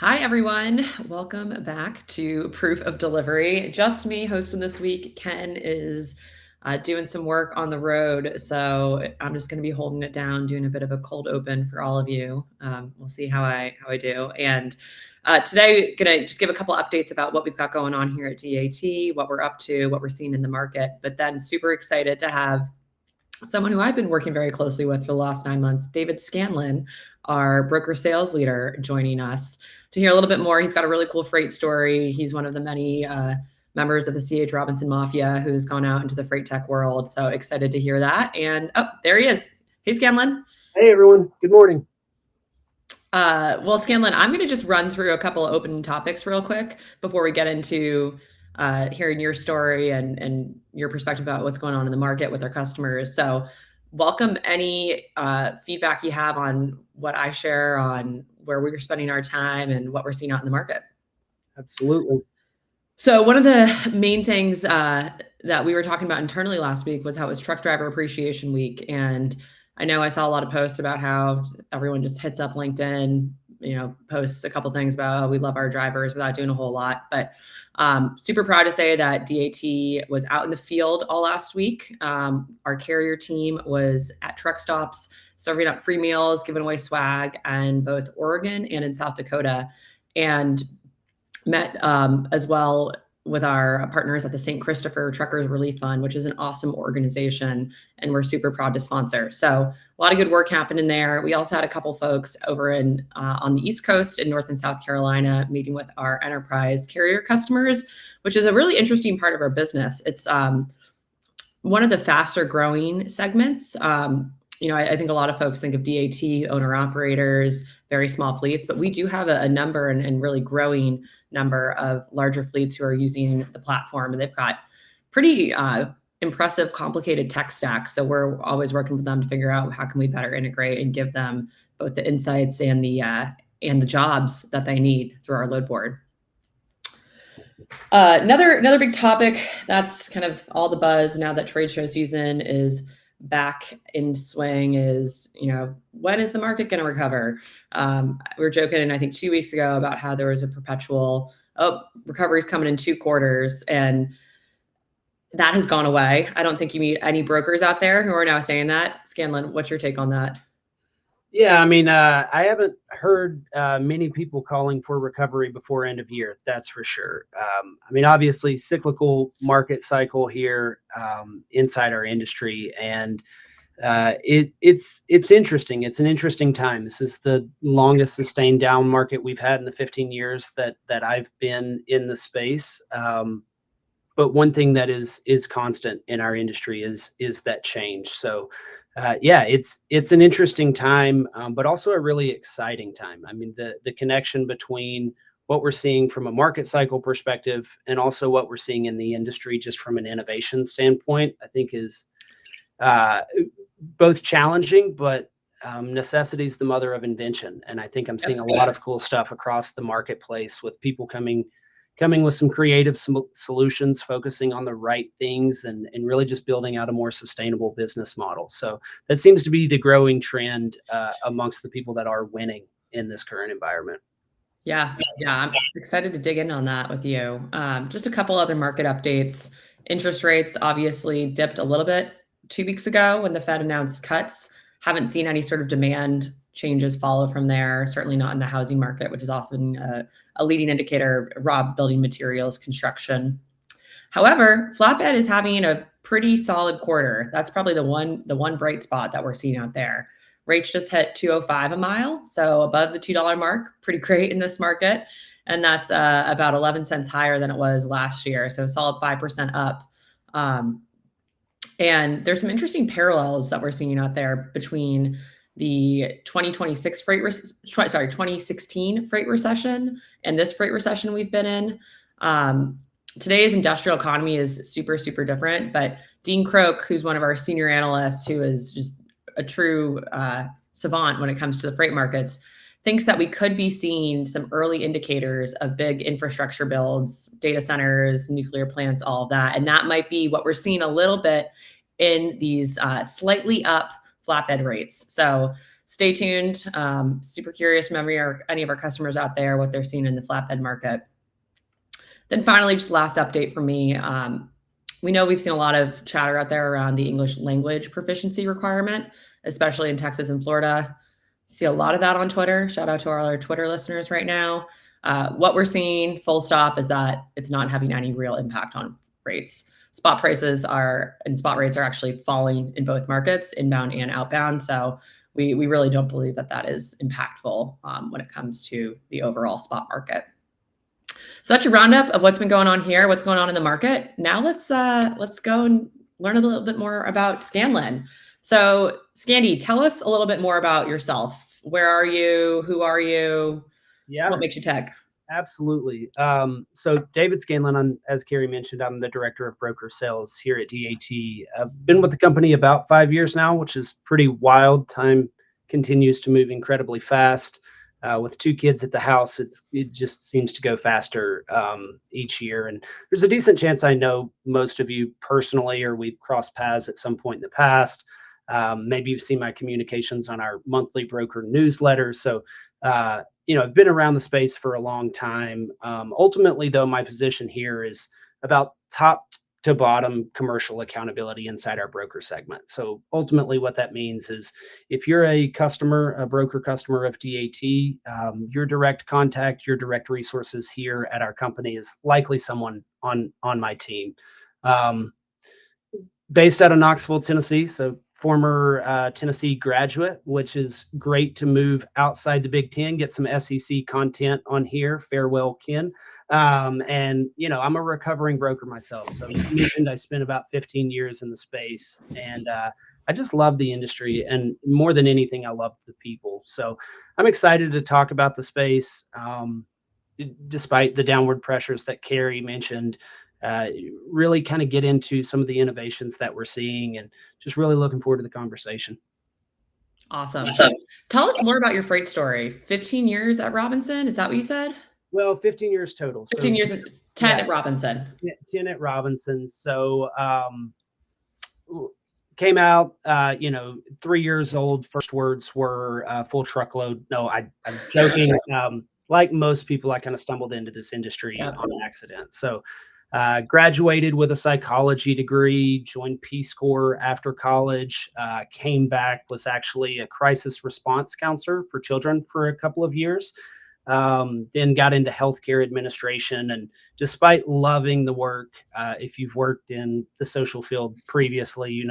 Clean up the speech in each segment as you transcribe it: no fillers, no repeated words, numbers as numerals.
Hi, everyone. Welcome back to Proof of Delivery. Just me hosting this week. Ken is doing some work on the road, so I'm just going to be holding it down, doing a bit of a cold open for all of you. We'll see how I do. And today, gonna just give a couple updates about what we've got going on here at DAT, what we're up to, what we're seeing in the market. But then, super excited to have someone who I've been working very closely with for the last 9 months, David Scanlon, our broker sales leader, joining us to hear a little bit more. He's got a really cool freight story. He's one of the many members of the C.H. Robinson Mafia who's gone out into the freight tech world. So excited to hear that. And there he is. Hey, Scanlon. Hey, everyone. Good morning. Well, Scanlon, I'm going to just run through a couple of open topics real quick before we get into hearing your story and your perspective about what's going on in the market with our customers. So welcome any feedback you have on what I share, on where we're spending our time and what we're seeing out in the market. Absolutely. So one of the main things that we were talking about internally last week was how it was Truck Driver Appreciation Week. And I know I saw a lot of posts about how everyone just hits up LinkedIn, posts a couple things about how we love our drivers without doing a whole lot. But super proud to say that DAT was out in the field all last week. Our carrier team was at truck stops, serving up free meals, giving away swag in both Oregon and in South Dakota, and met as well with our partners at the St. Christopher Truckers Relief Fund, which is an awesome organization, and we're super proud to sponsor. So a lot of good work happening there. We also had a couple folks over in on the East Coast in North and South Carolina meeting with our enterprise carrier customers, which is a really interesting part of our business. It's one of the faster growing segments. I think a lot of folks think of DAT, owner-operators, very small fleets, but we do have a number and really growing number of larger fleets who are using the platform, and they've got pretty impressive, complicated tech stack. So we're always working with them to figure out how can we better integrate and give them both the insights and the jobs that they need through our load board. Another big topic that's kind of all the buzz now that trade show season is back in swing is, when is the market going to recover? We were joking, I think 2 weeks ago, about how there was a perpetual, recovery is coming in 2 quarters, and that has gone away. I don't think you meet any brokers out there who are now saying that. Scanlon, what's your take on that? Yeah, I haven't heard many people calling for recovery before end of year. That's for sure. Obviously, cyclical market cycle here inside our industry, and it's interesting. It's an interesting time. This is the longest sustained down market we've had in the 15 years that I've been in the space. But one thing that is constant in our industry is that change. So. It's an interesting time, but also a really exciting time. The connection between what we're seeing from a market cycle perspective and also what we're seeing in the industry just from an innovation standpoint, I think is both challenging, but necessity is the mother of invention. And I think I'm seeing a lot of cool stuff across the marketplace with people coming with some creative solutions, focusing on the right things and really just building out a more sustainable business model. So that seems to be the growing trend amongst the people that are winning in this current environment. Yeah, I'm excited to dig in on that with you. Just a couple other market updates. Interest rates obviously dipped a little bit 2 weeks ago when the Fed announced cuts. Haven't seen any sort of demand changes follow from there, certainly not in the housing market, which is often a leading indicator, raw building materials, construction. However, flatbed is having a pretty solid quarter. That's probably the one bright spot that we're seeing out there. Rates just hit $2.05 a mile, so above the $2 mark, pretty great in this market. And that's about 11 cents higher than it was last year, so a solid 5% up. And there's some interesting parallels that we're seeing out there between the 2016 freight recession and this freight recession we've been in. Today's industrial economy is super, super different, but Dean Croak, who's one of our senior analysts, who is just a true savant when it comes to the freight markets, thinks that we could be seeing some early indicators of big infrastructure builds, data centers, nuclear plants, all of that. And that might be what we're seeing a little bit in these slightly up flatbed rates. So stay tuned. Super curious from any of our customers out there, what they're seeing in the flatbed market. Then finally, just last update for me. We know we've seen a lot of chatter out there around the English language proficiency requirement, especially in Texas and Florida. See a lot of that on Twitter. Shout out to all our Twitter listeners right now. What we're seeing, full stop, is that it's not having any real impact on rates. Spot rates are actually falling in both markets, inbound and outbound. So we really don't believe that that is impactful when it comes to the overall spot market. So that's your roundup of what's been going on here, what's going on in the market. Now let's go and learn a little bit more about Scanlan. So Scandy, tell us a little bit more about yourself. Where are you? Who are you? Yeah, what makes you tech? Absolutely. So David Scanlan, as Kary mentioned, I'm the director of broker sales here at DAT. I've been with the company about 5 years now, which is pretty wild. Time continues to move incredibly fast. With 2 kids at the house, it just seems to go faster each year. And there's a decent chance I know most of you personally, or we've crossed paths at some point in the past. Maybe you've seen my communications on our monthly broker newsletter. So, I've been around the space for a long time. Ultimately, though, my position here is about top to bottom commercial accountability inside our broker segment. So ultimately what that means is if you're a broker customer of DAT, your direct contact, your direct resources here at our company is likely someone on my team. Based out of Knoxville, Tennessee. So former Tennessee graduate, which is great to move outside the Big Ten, get some SEC content on here. Farewell, Ken. I'm a recovering broker myself. So you mentioned I spent about 15 years in the space, and I just love the industry, and more than anything, I love the people. So I'm excited to talk about the space, despite the downward pressures that Kary mentioned. Really kind of get into some of the innovations that we're seeing, and just really looking forward to the conversation. Awesome. Tell us more about your freight story. 15 years at Robinson, is that what you said? Well, 15 years total. 15 years, 10 at Robinson. 10 at Robinson. So came out, 3 years old. First words were full truckload. No, I'm joking. Like most people, I kind of stumbled into this industry on accident. So graduated with a psychology degree, joined Peace Corps after college, came back, was actually a crisis response counselor for children for a couple of years. Then got into healthcare administration, and despite loving the work, if you've worked in the social field previously,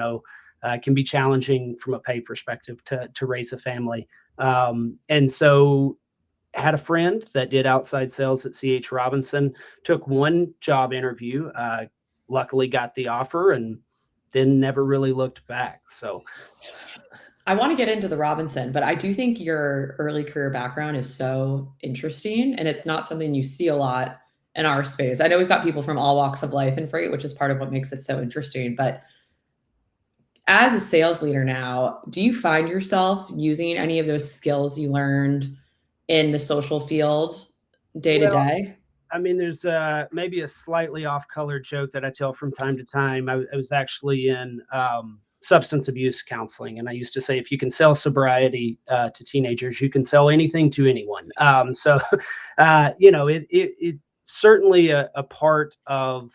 it can be challenging from a pay perspective to raise a family. And so had a friend that did outside sales at C.H. Robinson, took one job interview, luckily got the offer, and then never really looked back. So I want to get into the Robinson, but I do think your early career background is so interesting, and it's not something you see a lot in our space. I know we've got people from all walks of life in freight, which is part of what makes it so interesting. But as a sales leader now, do you find yourself using any of those skills you learned in the social field day to day? I mean, there's maybe a slightly off-color joke that I tell from time to time. I was actually in substance abuse counseling, and I used to say, if you can sell sobriety to teenagers, you can sell anything to anyone. It's certainly a part of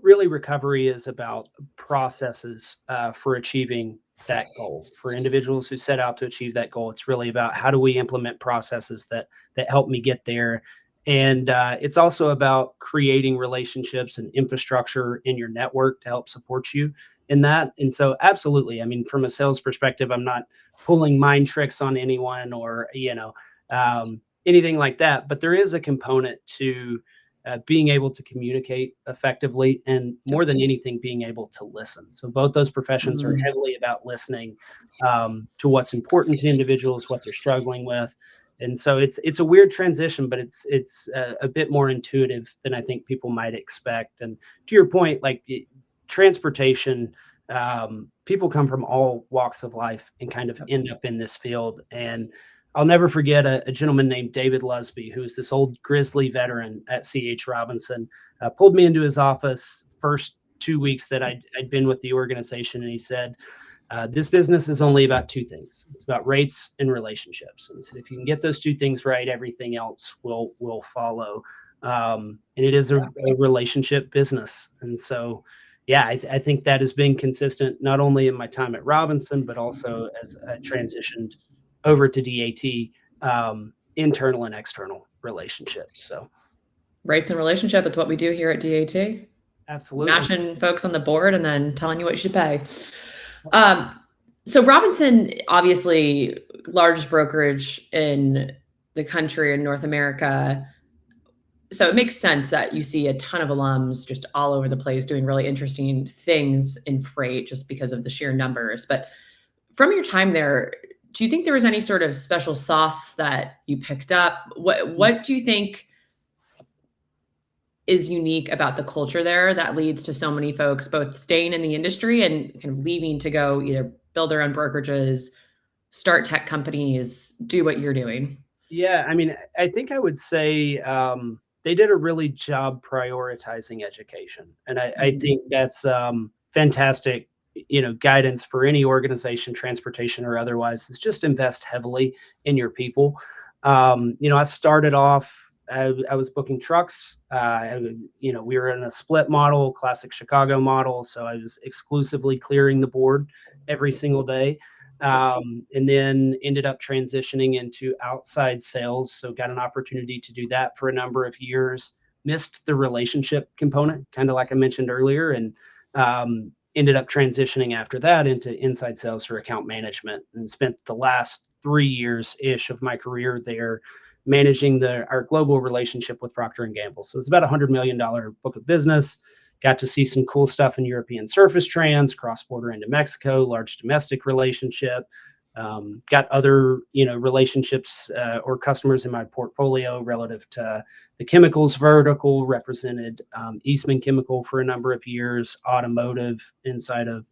really recovery is about processes for achieving that goal. For individuals who set out to achieve that goal, it's really about how do we implement processes that help me get there. And it's also about creating relationships and infrastructure in your network to help support you in that. And so absolutely, I mean, from a sales perspective, I'm not pulling mind tricks on anyone or anything like that, but there is a component to being able to communicate effectively, and more than anything, being able to listen. So both those professions are heavily about listening to what's important to individuals, what they're struggling with. And so it's a weird transition, but it's a bit more intuitive than I think people might expect. And to your point, like transportation, people come from all walks of life and kind of end up in this field. And I'll never forget a gentleman named David Lusby, who's this old Grizzly veteran at C.H. Robinson, pulled me into his office first 2 weeks that I'd been with the organization. And he said, This business is only about two things. It's about rates and relationships. And so if you can get those two things right, everything else will follow. And it is a relationship business. And so, yeah, I think that has been consistent not only in my time at Robinson, but also as I transitioned over to DAT, internal and external relationships. So Rates and relationship, it's what we do here at DAT. absolutely. Matching folks on the board and then telling you what you should pay. So Robinson, obviously, largest brokerage in the country in North America. So it makes sense that you see a ton of alums just all over the place doing really interesting things in freight just because of the sheer numbers. But from your time there, do you think there was any sort of special sauce that you picked up? What do you think is unique about the culture there that leads to so many folks both staying in the industry and kind of leaving to go either build their own brokerages, start tech companies, do what you're doing? Yeah, I mean, I think I would say they did a really job prioritizing education, and I think that's fantastic. Guidance for any organization, transportation or otherwise, is just invest heavily in your people. I started off. I was booking trucks. We were in a split model, classic Chicago model, so I was exclusively clearing the board every single day. And then ended up transitioning into outside sales. So got an opportunity to do that for a number of years. Missed the relationship component, kind of like I mentioned earlier, and ended up transitioning after that into inside sales or account management, and spent the last 3 years ish of my career there managing our global relationship with Procter and Gamble. So it's about $100 million book of business. Got to see some cool stuff in European surface trans, cross border into Mexico, large domestic relationship. Got other relationships or customers in my portfolio relative to the chemicals vertical. Represented Eastman Chemical for a number of years, automotive inside of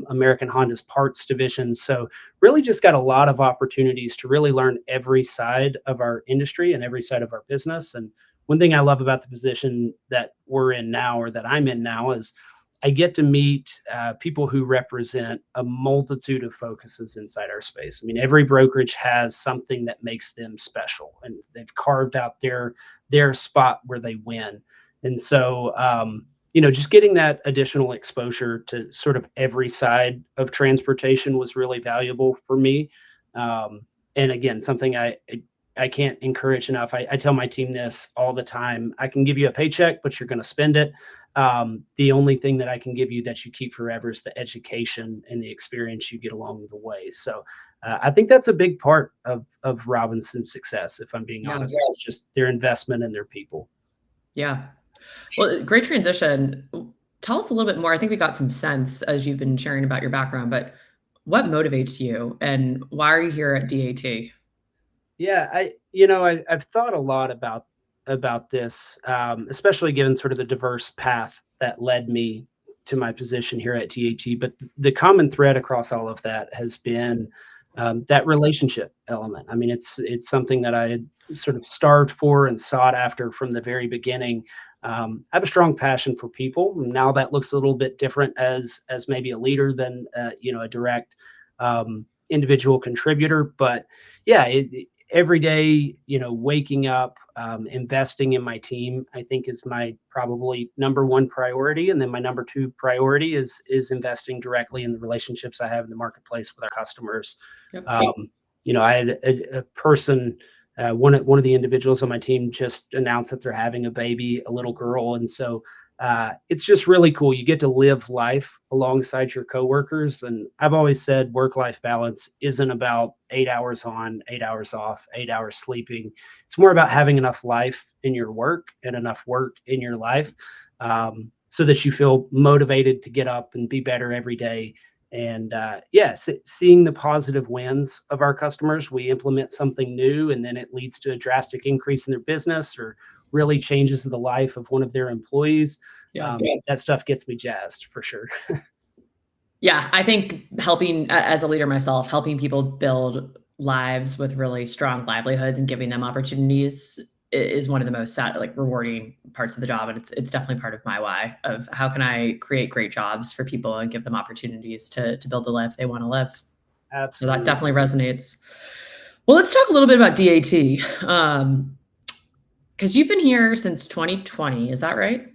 American Honda's parts division. So really just got a lot of opportunities to really learn every side of our industry and every side of our business. And one thing I love about the position that we're in now, or that I'm in now, is I get to meet people who represent a multitude of focuses inside our space. I mean, every brokerage has something that makes them special, and they've carved out their spot where they win. And so, just getting that additional exposure to sort of every side of transportation was really valuable for me. And again, something I can't encourage enough. I tell my team this all the time. I can give you a paycheck, but you're going to spend it. The only thing that I can give you that you keep forever is the education and the experience you get along the way. So I think that's a big part of Robinson's success, if I'm being honest. It's just their investment in their people. Yeah. Well, great transition. Tell us a little bit more. I think we got some sense as you've been sharing about your background, but what motivates you and why are you here at DAT? Yeah, I've thought a lot about this, especially given sort of the diverse path that led me to my position here at DAT. But the common thread across all of that has been that relationship element. I mean, it's something that I had sort of starved for and sought after from the very beginning. I have a strong passion for people. Now that looks a little bit different as maybe a leader than a direct individual contributor. But yeah, every day, waking up, investing in my team, I think is my probably number one priority. And then my number two priority is investing directly in the relationships I have in the marketplace with our customers. Yep. I had a person, one of the individuals on my team just announced that they're having a baby, a little girl. And so it's just really cool. You get to live life alongside your coworkers. And I've always said work-life balance isn't about 8 hours on, 8 hours off, 8 hours sleeping. It's more about having enough life in your work and enough work in your life, so that you feel motivated to get up and be better every day. And seeing the positive wins of our customers. We implement something new and then it leads to a drastic increase in their business, or really changes the life of one of their employees. That stuff gets me jazzed for sure. Yeah, I think helping as a leader myself, helping people build lives with really strong livelihoods and giving them opportunities is one of the most rewarding parts of the job. And it's definitely part of my why of how can I create great jobs for people and give them opportunities to build the life they want to live. So that Absolutely. definitely resonates. Well, let's talk a little bit about DAT. Because you've been here since 2020, is that right?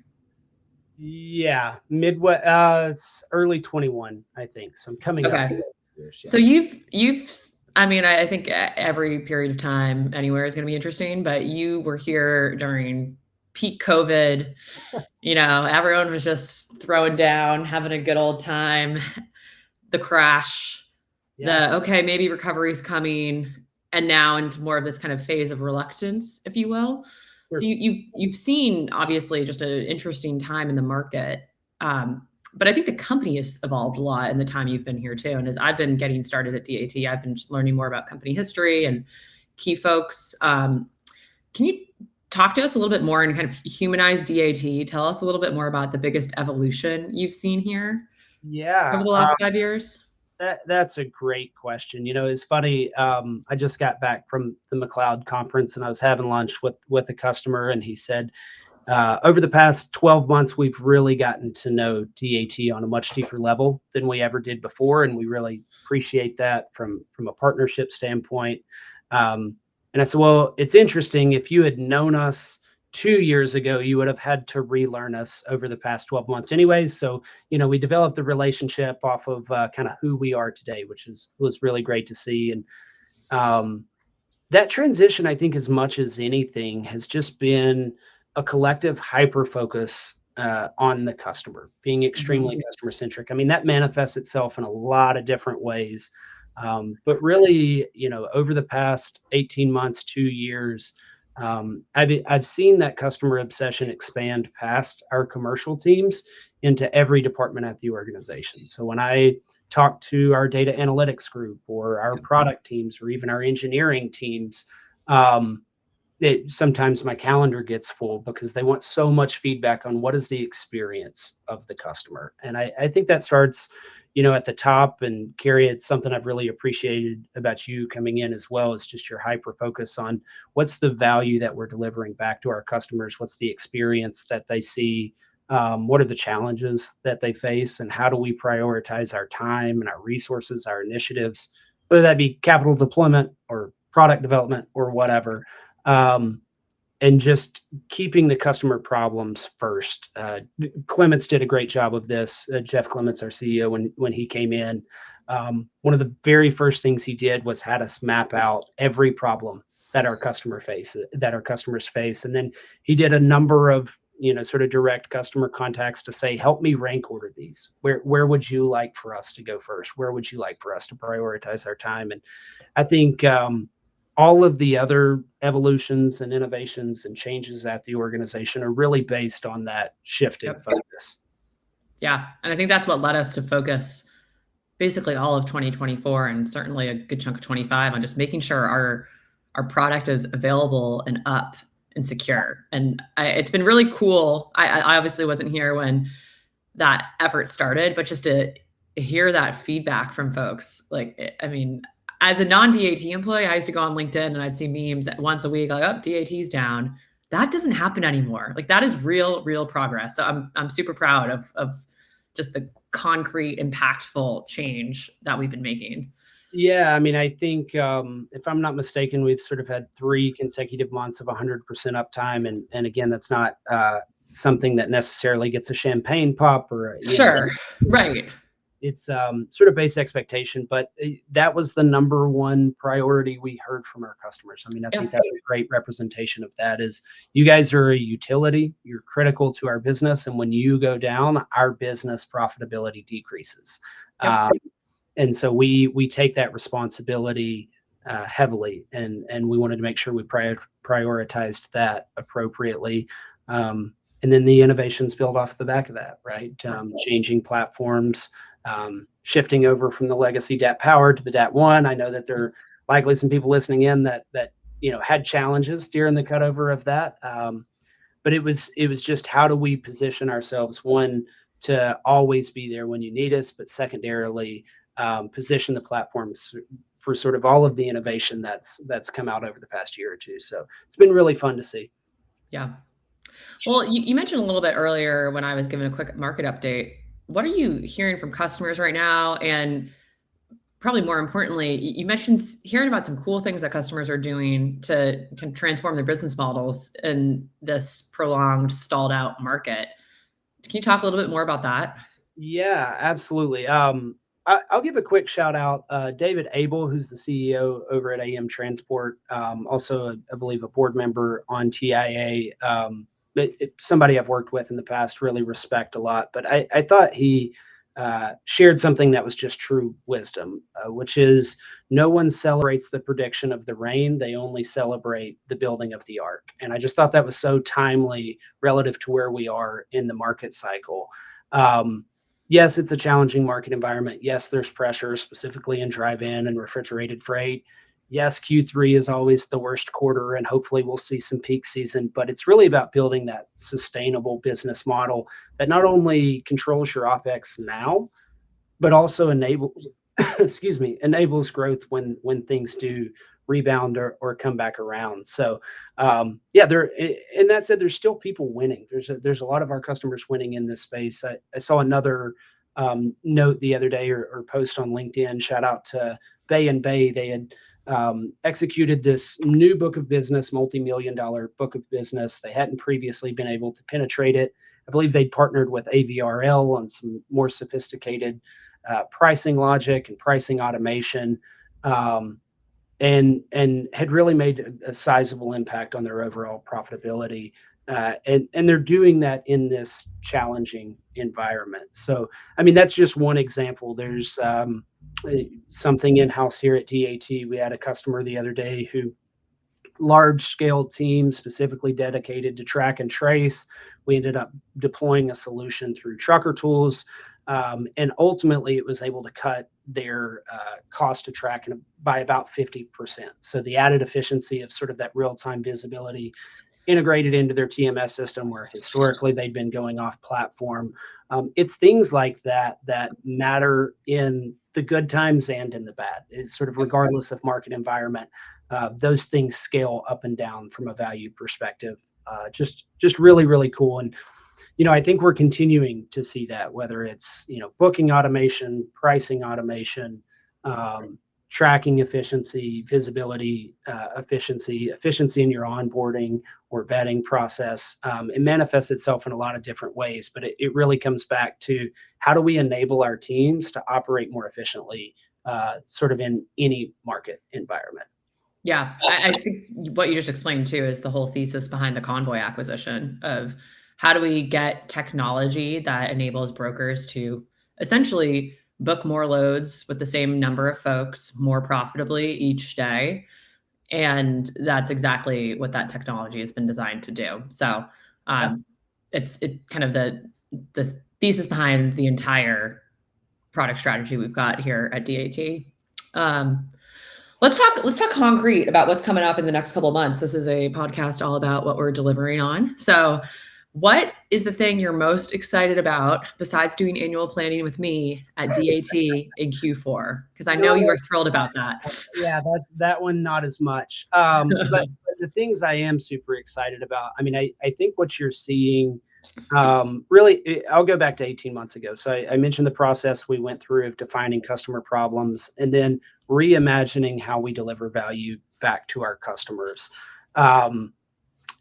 Yeah, Midwest. It's early 21, I think. So I'm coming up. Okay. Years, yeah. So you've I mean, I think every period of time anywhere is going to be interesting, but you were here during peak COVID. Everyone was just throwing down, having a good old time. The crash, Yeah. okay, maybe recovery's coming, and now into more of this kind of phase of reluctance, if you will. So Sure. you've seen obviously just an interesting time in the market. But I think the company has evolved a lot in the time you've been here too. And as I've been getting started at DAT, I've been just learning more about company history and key folks. Can you talk to us a little bit more and kind of humanize DAT? Tell us a little bit more about the biggest evolution you've seen here over Yeah. the last 5 years. That's a great question. It's funny. I just got back from the McLeod conference, and I was having lunch with a customer, and he said, over the past 12 months, we've really gotten to know DAT on a much deeper level than we ever did before, and we really appreciate that from a partnership standpoint. And I said, well, it's interesting. If you had known us 2 years ago, you would have had to relearn us over the past 12 months anyways. So, we developed the relationship off of kind of who we are today, which was really great to see. And that transition, I think, as much as anything, has just been a collective hyper focus on the customer, being extremely Mhm. customer centric. I mean, that manifests itself in a lot of different ways. But really, over the past 18 months, 2 years, I've seen that customer obsession expand past our commercial teams into every department at the organization. So when I talk to our data analytics group or our product teams or even our engineering teams, um, sometimes my calendar gets full because they want so much feedback on what is the experience of the customer. And I think that starts, at the top. And Carrie, it's something I've really appreciated about you coming in as well, is just your hyper focus on what's the value that we're delivering back to our customers, what's the experience that they see, what are the challenges that they face, and how do we prioritize our time and our resources, our initiatives, whether that be capital deployment or product development or whatever. um, and just keeping the customer problems first. Clements did a great job of this. Jeff Clements, our CEO, when he came in, one of the very first things he did was had us map out every problem that our customers face, and then he did a number of sort of direct customer contacts to say, help me rank order these. Where would you like for us to go first? Where would you like for us to prioritize our time? And I think all of the other evolutions and innovations and changes at the organization are really based on that shift in Yep. focus. Yeah. And I think that's what led us to focus basically all of 2024 and certainly a good chunk of 25 on just making sure our product is available and up and secure. And it's been really cool. I obviously wasn't here when that effort started, but just to hear that feedback from folks, I mean, as a non-DAT employee, I used to go on LinkedIn and I'd see memes once a week, like, oh, DAT's down. That doesn't happen anymore. Like that is real progress. So I'm super proud of just the concrete, impactful change that we've been making. Yeah, I mean, I think if I'm not mistaken, we've sort of had 3 consecutive months of 100% uptime, and again, that's not something that necessarily gets a champagne pop or Sure. Right. it's sort of base expectation, but that was the number one priority we heard from our customers. I mean, I think Yeah. that's a great representation of that. Is you guys are a utility, you're critical to our business, and when you go down, our business profitability decreases. Yep. And so we take that responsibility heavily, and we wanted to make sure we prioritized that appropriately. And then the innovations build off the back of that, right? Changing platforms, shifting over from the legacy DAT Power to the DAT One. I know that there are likely some people listening in that had challenges during the cutover of that, but it was just how do we position ourselves, one, to always be there when you need us, but secondarily, position the platforms for sort of all of the innovation that's come out over the past year or two. So it's been really fun to see. Yeah. Well, you mentioned a little bit earlier when I was giving a quick market update. What are you hearing from customers right now? And probably more importantly, you mentioned hearing about some cool things that customers are doing to can transform their business models in this prolonged, stalled out market. Can you talk a little bit more about that? Yeah, absolutely. I'll give a quick shout out. David Abel, who's the CEO over at AM Transport, also, I believe, a board member on TIA. Somebody I've worked with in the past, really respect a lot. But I thought he shared something that was just true wisdom, which is no one celebrates the prediction of the rain. They only celebrate the building of the ark. And I just thought that was so timely relative to where we are in the market cycle. Yes, it's a challenging market environment. Yes, there's pressure, specifically in drive-in and refrigerated freight. Yes, Q3 is always the worst quarter, and hopefully we'll see some peak season. But it's really about building that sustainable business model that not only controls your OpEx now, but also enables, excuse me, enables growth when things do rebound or come back around. So yeah, there. And that said, there's still people winning. There's a lot of our customers winning in this space. I saw another note the other day or post on LinkedIn. Shout out to Bay and Bay. They had executed this new book of business, multi-million-dollar book of business. They hadn't previously been able to penetrate it. I believe they'd partnered with AVRL on some more sophisticated pricing logic and pricing automation, and had really made a sizable impact on their overall profitability. And they're doing that in this challenging environment. So, I mean, that's just one example. There's something in-house here at DAT. We had a customer the other day who large scale team specifically dedicated to track and trace. We ended up deploying a solution through Trucker Tools. And ultimately, it was able to cut their cost to track by about 50%. So the added efficiency of sort of that real-time visibility integrated into their TMS system, where historically they'd been going off platform. It's things like that that matter in the good times and in the bad. It's sort of regardless of market environment. Those things scale up and down from a value perspective. Just really, really cool. And I think we're continuing to see that, whether it's booking automation, pricing automation, tracking efficiency, visibility efficiency in your onboarding or vetting process. It manifests itself in a lot of different ways, but it really comes back to how do we enable our teams to operate more efficiently, sort of in any market environment. Yeah, I think what you just explained too is the whole thesis behind the Convoy acquisition of how do we get technology that enables brokers to essentially book more loads with the same number of folks more profitably each day. And that's exactly what that technology has been designed to do. So it's kind of the thesis behind the entire product strategy we've got here at DAT. Let's talk concrete about what's coming up in the next couple of months. This is a podcast all about what we're delivering on. So what is the thing you're most excited about besides doing annual planning with me at DAT in Q4? Because I know you are thrilled about that. Yeah, that one, not as much. But the things I am super excited about, I mean, I think what you're seeing, really, I'll go back to 18 months ago. So I mentioned the process we went through of defining customer problems and then reimagining how we deliver value back to our customers.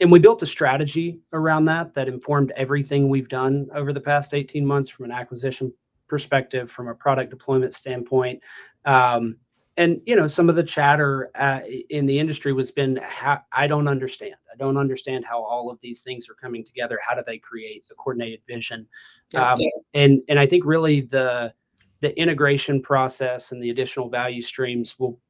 And we built a strategy around that informed everything we've done over the past 18 months from an acquisition perspective, from a product deployment standpoint. And some of the chatter in the industry was been, I don't understand. I don't understand how all of these things are coming together. How do they create a coordinated vision? And I think really the integration process and the additional value streams will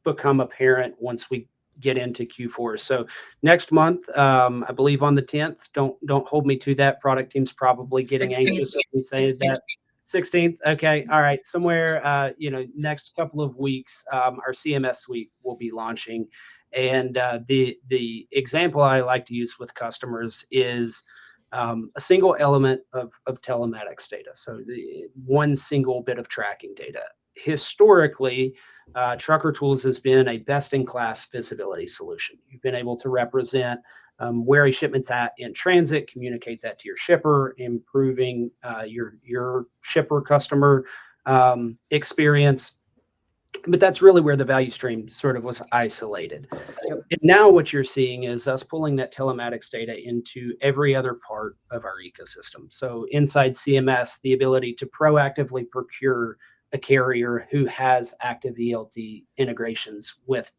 become apparent once we get into Q4. So next month, I believe on the 10th, don't hold me to that. Product team's probably getting 16th. Anxious if we say that. 16th. Okay. All right. Somewhere, next couple of weeks, our CMS suite will be launching. And the example I like to use with customers is a single element of telematics data. So one single bit of tracking data. Historically, Trucker Tools has been a best-in-class visibility solution. You've been able to represent where a shipment's at in transit, communicate that to your shipper, improving your shipper customer experience. But that's really where the value stream sort of was isolated. Yep. And now what you're seeing is us pulling that telematics data into every other part of our ecosystem. So inside CMS, the ability to proactively procure a carrier who has active ELD integrations with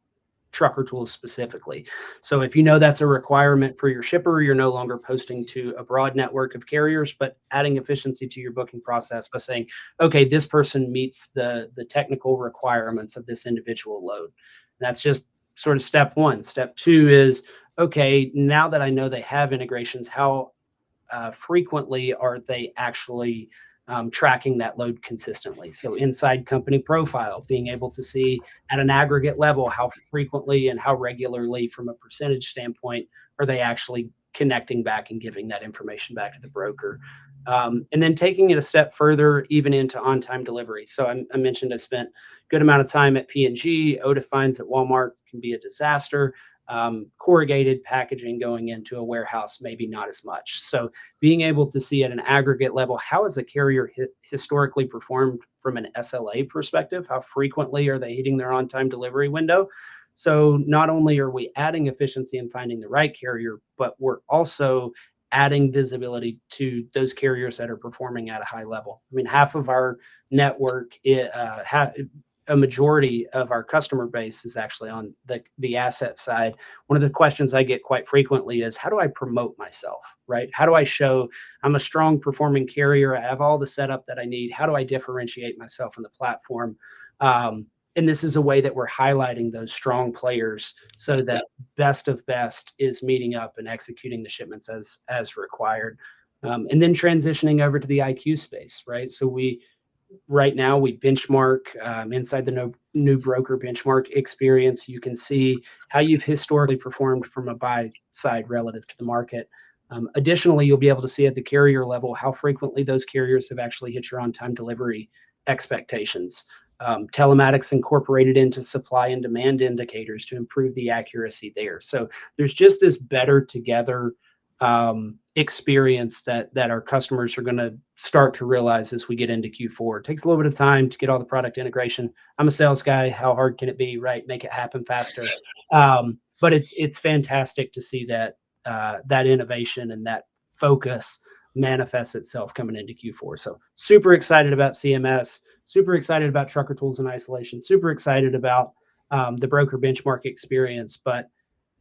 Trucker Tools specifically. So if you know that's a requirement for your shipper, you're no longer posting to a broad network of carriers, but adding efficiency to your booking process by saying, okay, this person meets the technical requirements of this individual load. And that's just sort of step one. Step two is, okay, now that I know they have integrations, how frequently are they actually tracking that load consistently? So inside company profile, being able to see at an aggregate level how frequently and how regularly from a percentage standpoint are they actually connecting back and giving that information back to the broker. And then taking it a step further, even into on-time delivery. So I mentioned I spent a good amount of time at P&G. OTA fines at Walmart can be a disaster. Corrugated packaging going into a warehouse, maybe not as much. So being able to see at an aggregate level, how has a carrier historically performed from an SLA perspective? How frequently are they hitting their on-time delivery window? So not only are we adding efficiency and finding the right carrier, but we're also adding visibility to those carriers that are performing at a high level. I mean, half of our network, a majority of our customer base is actually on the asset side. One of the questions I get quite frequently is, how do I promote myself, right? How do I show I'm a strong performing carrier? I have all the setup that I need. How do I differentiate myself on the platform? And this is a way that we're highlighting those strong players so that best of best is meeting up and executing the shipments as required. And then transitioning over to the IQ space, right? So right now we benchmark inside the new broker benchmark experience. You can see how you've historically performed from a buy side relative to the market. Additionally, you'll be able to see at the carrier level how frequently those carriers have actually hit your on-time delivery expectations. Telematics incorporated into supply and demand indicators to improve the accuracy there. So there's just this better together experience that our customers are going to start to realize as we get into Q4. It takes a little bit of time to get all the product integration. I'm a sales guy. How hard can it be, right? Make it happen faster. But it's fantastic to see that that innovation and that focus manifests itself coming into Q4. So super excited about CMS, super excited about Trucker Tools in isolation, super excited about the broker benchmark experience, but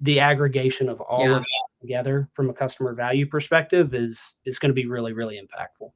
the aggregation of all of that together from a customer value perspective is going to be really, really impactful.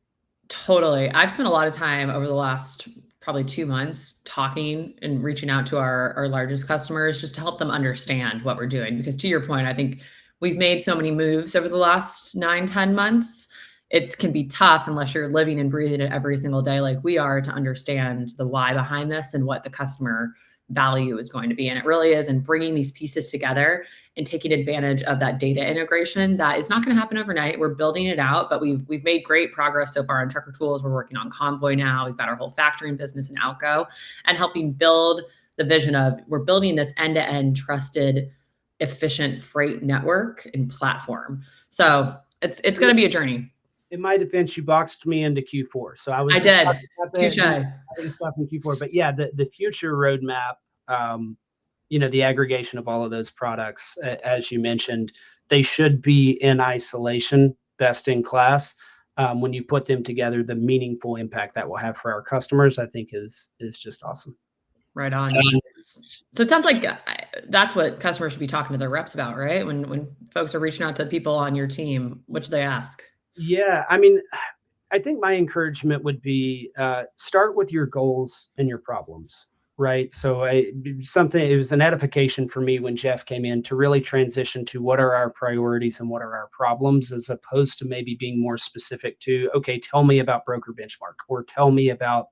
Totally. I've spent a lot of time over the last probably 2 months talking and reaching out to our largest customers just to help them understand what we're doing. Because to your point, I think we've made so many moves over the last 9-10 months. It can be tough unless you're living and breathing it every single day like we are to understand the why behind this and what the customer value is going to be. And it really is in bringing these pieces together and taking advantage of that data integration. That is not going to happen overnight. We're building it out, but we've made great progress so far on Trucker Tools. We're working on Convoy now. We've got our whole factoring business in Outgo and helping build the vision of we're building this end-to-end trusted, efficient freight network and platform. So it's going to be a journey. In my defense, you boxed me into Q4. So I did. Touche. Stuff in Q4. But yeah, the future roadmap, the aggregation of all of those products, as you mentioned, they should be in isolation, best in class. When you put them together, the meaningful impact that will have for our customers, I think is just awesome. Right on. So it sounds like that's what customers should be talking to their reps about, right? When folks are reaching out to people on your team, what should they ask? Yeah, I mean, I think my encouragement would be start with your goals and your problems, right? So it was an edification for me when Jeff came in to really transition to what are our priorities and what are our problems, as opposed to maybe being more specific to, okay, tell me about broker benchmark or tell me about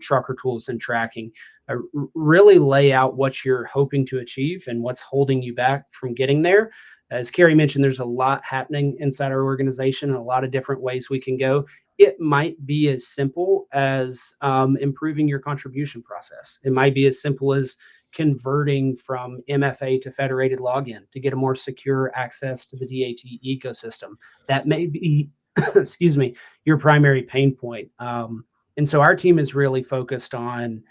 Trucker Tools and tracking. Really lay out what you're hoping to achieve and what's holding you back from getting there. As Kary mentioned, there's a lot happening inside our organization and a lot of different ways we can go. it might be as simple as improving your contribution process. It might be as simple as converting from MFA to federated login to get a more secure access to the DAT ecosystem. That may be, excuse me, your primary pain point. And so our team is really focused on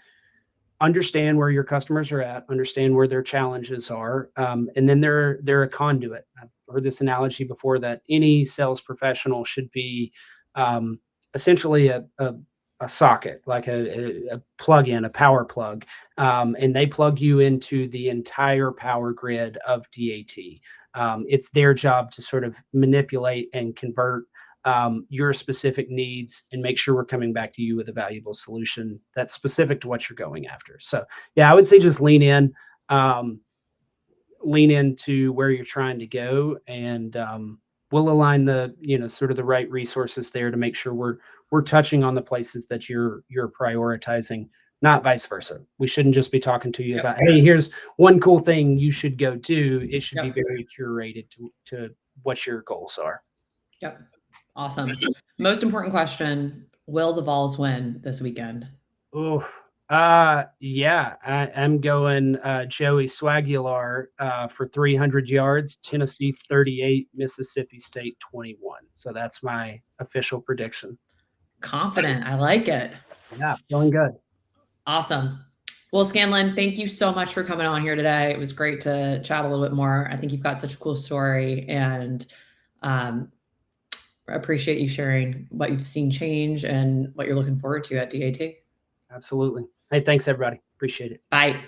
understand where your customers are at, understand where their challenges are, and then they're a conduit. I've heard this analogy before that any sales professional should be um, essentially a socket, like a plug-in, a power plug, and they plug you into the entire power grid of DAT. It's their job to sort of manipulate and convert your specific needs and make sure we're coming back to you with a valuable solution that's specific to what you're going after. So, yeah, I would say just um, lean into where you're trying to go, and we'll align sort of the right resources there to make sure we're touching on the places that you're prioritizing, not vice versa. We shouldn't just be talking to you Yep. about, hey, here's one cool thing you should go do. It should be Yep. very curated to what your goals are. Yep. Awesome. Most important question, will the Vols win this weekend? Oh, yeah, I'm going Joey Swagular for 300 yards, Tennessee 38, Mississippi State 21. So that's my official prediction. Confident. I like it. Yeah, feeling good. Awesome. Well, Scanlon, thank you so much for coming on here today. It was great to chat a little bit more. I think you've got such a cool story, and appreciate you sharing what you've seen change and what you're looking forward to at DAT. Absolutely. Hey, thanks everybody. Appreciate it. Bye.